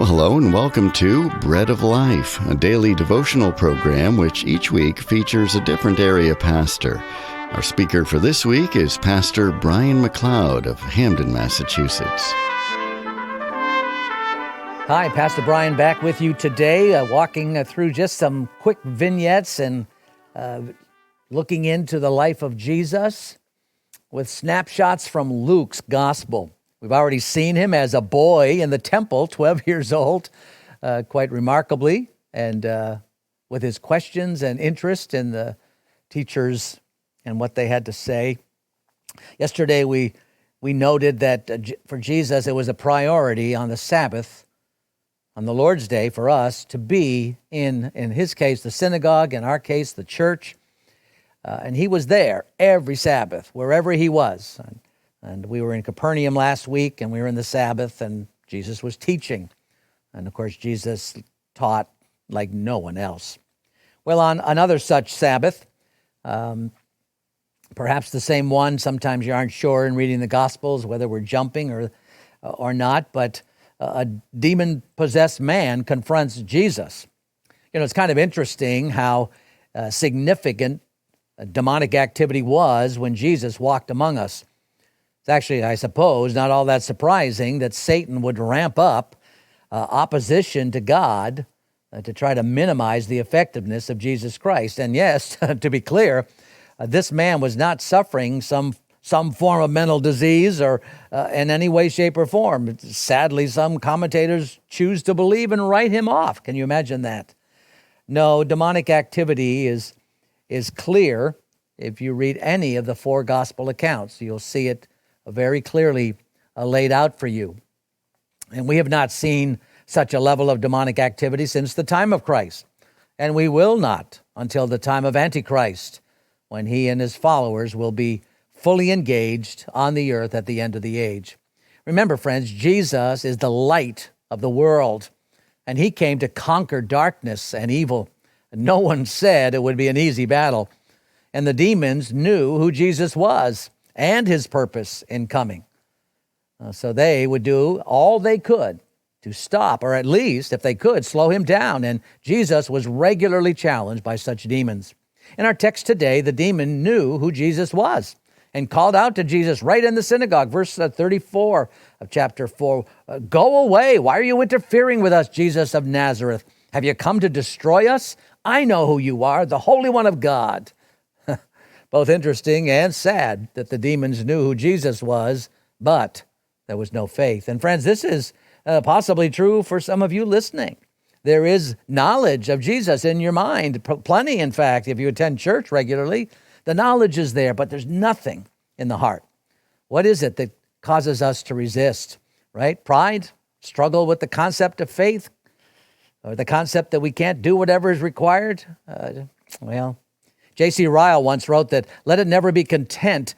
Well, hello and welcome to Bread of Life, a daily devotional program which each week features a different area pastor. Our speaker for this week is Pastor Brian MacLeod of Hamden, Massachusetts. Hi, Pastor Brian back with you today, walking through just some quick vignettes and looking into the life of Jesus with snapshots from Luke's gospel. We've already seen him as a boy in the temple, 12 years old, quite remarkably, and with his questions and interest in the teachers and what they had to say. Yesterday, we noted that for Jesus, it was a priority on the Sabbath, on the Lord's Day, for us to be in his case, the synagogue, in our case, the church. And he was there every Sabbath, wherever he was. And we were in Capernaum last week, and we were in the Sabbath, and Jesus was teaching. And, of course, Jesus taught like no one else. Well, on another such Sabbath, perhaps the same one, sometimes you aren't sure in reading the Gospels whether we're jumping or not, but a demon-possessed man confronts Jesus. You know, it's kind of interesting how significant demonic activity was when Jesus walked among us. It's actually, I suppose, not all that surprising that Satan would ramp up opposition to God to try to minimize the effectiveness of Jesus Christ. And yes, to be clear, this man was not suffering some form of mental disease or in any way, shape, or form. Sadly, some commentators choose to believe and write him off. Can you imagine that? No, demonic activity is clear. If you read any of the four gospel accounts, you'll see it very clearly laid out for you. And we have not seen such a level of demonic activity since the time of Christ. And we will not until the time of Antichrist, when he and his followers will be fully engaged on the earth at the end of the age. Remember, friends, Jesus is the light of the world, and he came to conquer darkness and evil. No one said it would be an easy battle. And the demons knew who Jesus was and his purpose in coming. So they would do all they could to stop, or at least, if they could, slow him down. And Jesus was regularly challenged by such demons. In our text today, the demon knew who Jesus was and called out to Jesus right in the synagogue. Verse 34 of chapter 4, "Go away. Why are you interfering with us, Jesus of Nazareth? Have you come to destroy us? I know who you are, the Holy One of God." Both interesting and sad that the demons knew who Jesus was, but there was no faith. And friends, this is possibly true for some of you listening. There is knowledge of Jesus in your mind, plenty, in fact, if you attend church regularly. The knowledge is there, but there's nothing in the heart. What is it that causes us to resist, right? Pride, struggle with the concept of faith, or the concept that we can't do whatever is required? J.C. Ryle once wrote that, "Let it never be content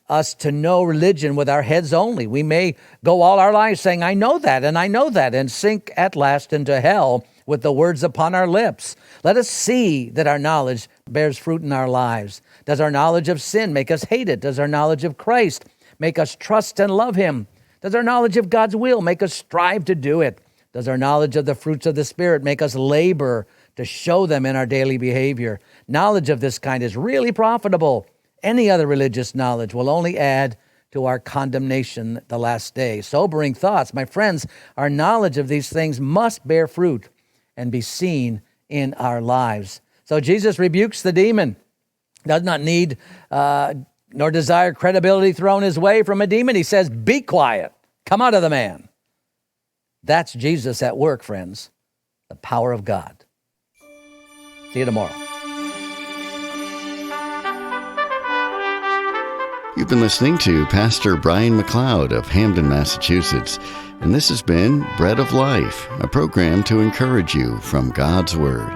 us to know religion with our heads only. We may go all our lives saying, 'I know that, and I know that,' and sink at last into hell with the words upon our lips. Let us see that our knowledge bears fruit in our lives. Does our knowledge of sin make us hate it? Does our knowledge of Christ make us trust and love him? Does our knowledge of God's will make us strive to do it? Does our knowledge of the fruits of the Spirit make us labor to show them in our daily behavior? Knowledge of this kind is really profitable. Any other religious knowledge will only add to our condemnation the last day." Sobering thoughts. My friends, our knowledge of these things must bear fruit and be seen in our lives. So Jesus rebukes the demon. Does not need nor desire credibility thrown his way from a demon. He says, "Be quiet. Come out of the man." That's Jesus at work, friends. The power of God. See you tomorrow. You've been listening to Pastor Brian MacLeod of Hamden, Massachusetts, and this has been Bread of Life, a program to encourage you from God's Word.